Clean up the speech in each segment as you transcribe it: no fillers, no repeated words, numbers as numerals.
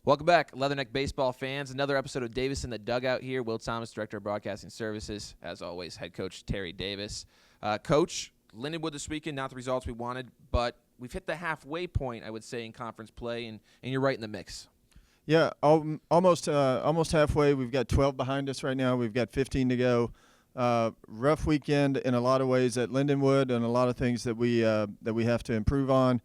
Welcome back, Leatherneck Baseball fans. Another episode of Davis in the Dugout here. Will Thomas, Director of Broadcasting Services. As always, Head Coach Terry Davis. Coach, Lindenwood this weekend, not the results we wanted, but we've hit the halfway point, I would say, in conference play, and you're right in the mix. Yeah, almost halfway. We've got 12 behind us right now. We've got 15 to go. Rough weekend in a lot of ways at Lindenwood, and a lot of things that we have to improve on,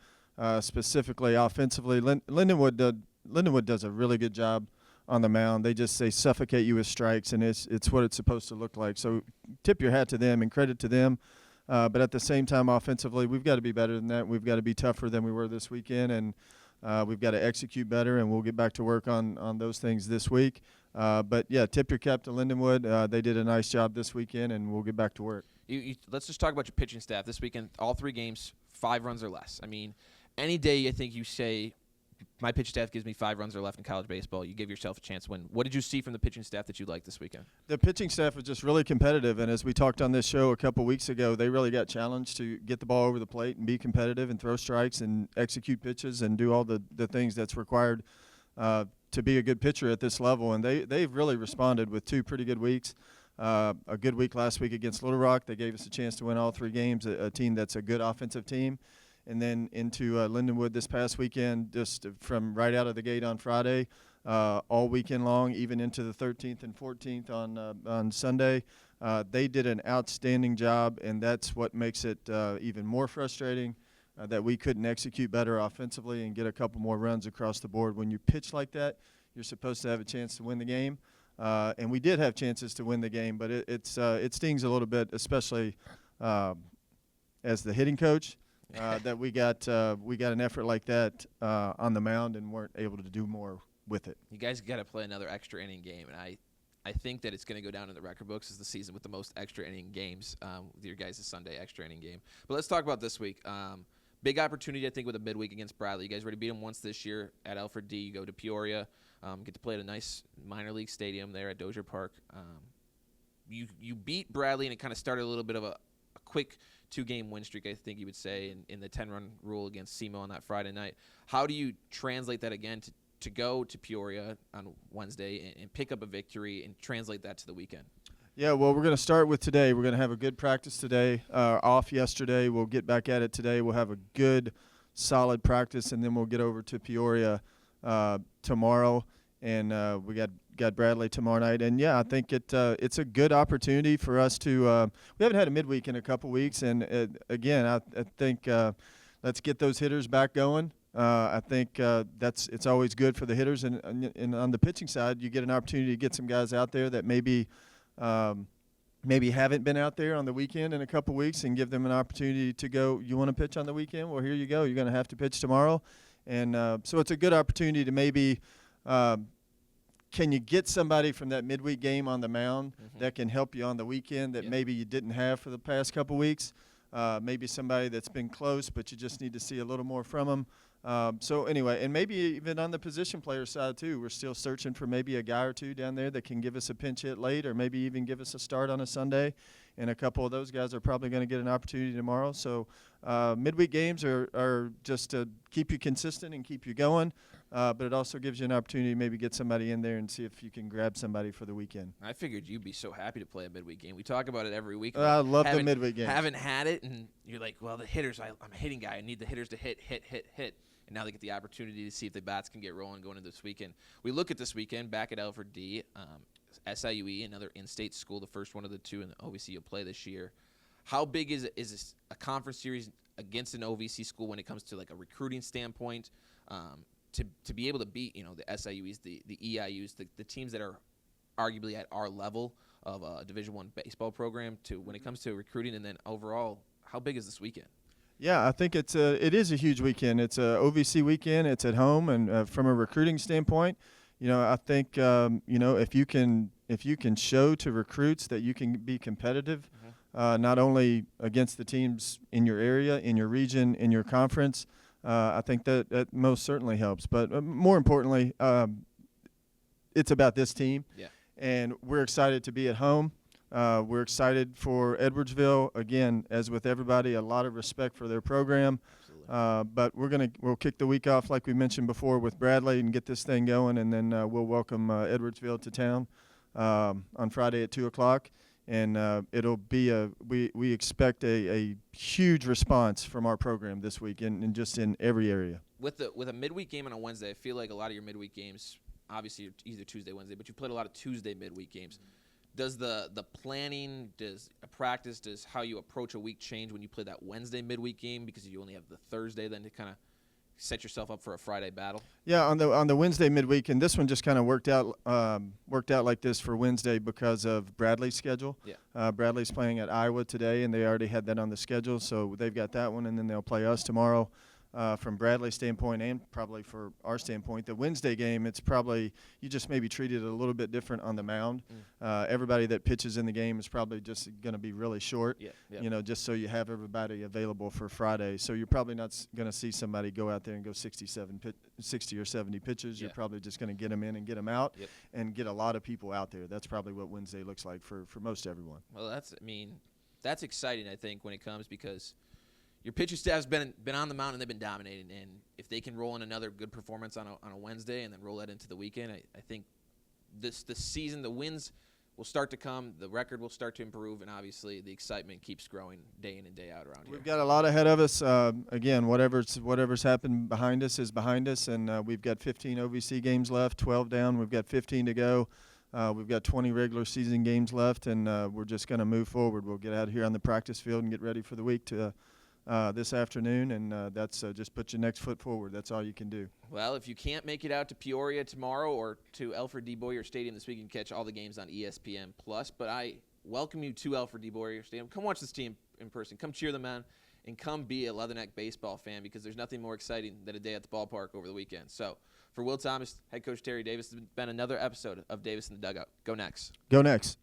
specifically offensively. Lindenwood does a really good job on the mound. They suffocate you with strikes, and it's what it's supposed to look like. So tip your hat to them and credit to them. But at the same time, offensively, we've got to be better than that. We've got to be tougher than we were this weekend, and we've got to execute better, and we'll get back to work on those things this week. But, yeah, tip your cap to Lindenwood. They did a nice job this weekend, and we'll get back to work. Let's just talk about your pitching staff. This weekend, all 3 games, 5 runs or less. I mean, any day I think you say – my pitching staff gives me 5 runs or left in college baseball, you give yourself a chance to win. What did you see from the pitching staff that you liked this weekend? The pitching staff was just really competitive, and as we talked on this show a couple weeks ago, they really got challenged to get the ball over the plate and be competitive and throw strikes and execute pitches and do all the things that's required to be a good pitcher at this level. And they've really responded with 2 pretty good weeks. A good week last week against Little Rock. They gave us a chance to win all 3 games, a team that's a good offensive team. And then into Lindenwood this past weekend, just from right out of the gate on Friday, all weekend long, even into the 13th and 14th on Sunday. They did an outstanding job, and that's what makes it even more frustrating that we couldn't execute better offensively and get a couple more runs across the board. When you pitch like that, you're supposed to have a chance to win the game. And we did have chances to win the game, but it stings a little bit, especially as the hitting coach. That we got an effort like that on the mound and weren't able to do more with it. You guys got to play another extra inning game, and I think that it's going to go down in the record books as the season with the most extra inning games with your guys' Sunday extra inning game. But let's talk about this week. Big opportunity, I think, with a midweek against Bradley. You guys already beat them once this year at Alfred D. You go to Peoria, get to play at a nice minor league stadium there at Dozier Park. You beat Bradley, and it kind of started a little bit of a quick 2-game win streak, I think you would say, in the 10-run rule against SEMO on that Friday night. How do you translate that again to go to Peoria on Wednesday and pick up a victory and translate that to the weekend? Yeah, well, we're going to start with today. We're going to have a good practice today. Off yesterday. We'll get back at it today. We'll have a good, solid practice, and then we'll get over to Peoria tomorrow. And we got Bradley tomorrow night. And, yeah, I think it's a good opportunity for us to we haven't had a midweek in a couple weeks. And, again, I think let's get those hitters back going. I think it's always good for the hitters. And on the pitching side, you get an opportunity to get some guys out there that maybe haven't been out there on the weekend in a couple weeks and give them an opportunity to go, you want to pitch on the weekend? Well, here you go. You're going to have to pitch tomorrow. And so it's a good opportunity to maybe can you get somebody from that midweek game on the mound that can help you on the weekend that maybe you didn't have for the past couple weeks? Maybe somebody that's been close, but you just need to see a little more from them. So anyway, and maybe even on the position player side too, we're still searching for maybe a guy or 2 down there that can give us a pinch hit late or maybe even give us a start on a Sunday. And a couple of those guys are probably going to get an opportunity tomorrow. So midweek games are just to keep you consistent and keep you going. But it also gives you an opportunity to maybe get somebody in there and see if you can grab somebody for the weekend. I figured you'd be so happy to play a midweek game. We talk about it every week. I love the midweek game. Haven't had it, and you're like, well, the hitters, I'm a hitting guy. I need the hitters to hit. And now they get the opportunity to see if the bats can get rolling going into this weekend. We look at this weekend back at Alfred D. SIUE, another in-state school, the first one of the 2 in the OVC you'll play this year. How big is this a conference series against an OVC school when it comes to like a recruiting standpoint? To be able to beat, the SIUEs, the EIUs, the teams that are arguably at our level of a Division I baseball program, to when it comes to recruiting, and then overall, how big is this weekend? Yeah, I think it is a huge weekend. It's a OVC weekend. It's at home, and from a recruiting standpoint, I think if you can show to recruits that you can be competitive, not only against the teams in your area, in your region, in your conference. I think that most certainly helps. But more importantly, it's about this team. Yeah. And we're excited to be at home. We're excited for Edwardsville. Again, as with everybody, a lot of respect for their program. But we'll kick the week off like we mentioned before with Bradley and get this thing going, and then we'll welcome Edwardsville to town on Friday at 2:00. And it'll be we expect a huge response from our program this week, and just in every area. With a midweek game on a Wednesday, I feel like a lot of your midweek games, obviously you're either Tuesday, Wednesday, but you played a lot of Tuesday midweek games. Does the planning, does a practice, does how you approach a week change when you play that Wednesday midweek game because you only have the Thursday then to kind of set yourself up for a Friday battle? Yeah, on the Wednesday midweek, and this one just kind of worked out like this for Wednesday because of Bradley's schedule. Yeah. Bradley's playing at Iowa today, and they already had that on the schedule, so they've got that one, and then they'll play us tomorrow. From Bradley's standpoint and probably for our standpoint, the Wednesday game, it's probably you just maybe treat it a little bit different on the mound. Everybody that pitches in the game is probably just going to be really short, just so you have everybody available for Friday. So you're probably not going to see somebody go out there and go 60 or 70 pitches. You're probably just going to get them in and get them out and get a lot of people out there. That's probably what Wednesday looks like for most everyone. Well, that's exciting, I think, when it comes because – your pitching staff's been on the mound and they've been dominating, and if they can roll in another good performance on a Wednesday and then roll that into the weekend, I think the season, the wins will start to come, the record will start to improve, and obviously the excitement keeps growing day in and day out around here. We've got a lot ahead of us. Again, whatever's happened behind us is behind us, and we've got 15 OVC games left, 12 down. We've got 15 to go. We've got 20 regular season games left, and we're just going to move forward. We'll get out here on the practice field and get ready for the week this afternoon, and that's just put your next foot forward. That's all you can do. Well, if you can't make it out to Peoria tomorrow or to Alfred D. Boyer Stadium this week, you can catch all the games on ESPN+. But I welcome you to Alfred D. Boyer Stadium. Come watch this team in person. Come cheer them on, and come be a Leatherneck baseball fan because there's nothing more exciting than a day at the ballpark over the weekend. So for Will Thomas, head coach Terry Davis, this has been another episode of Davis in the Dugout. Go Necks. Go Necks.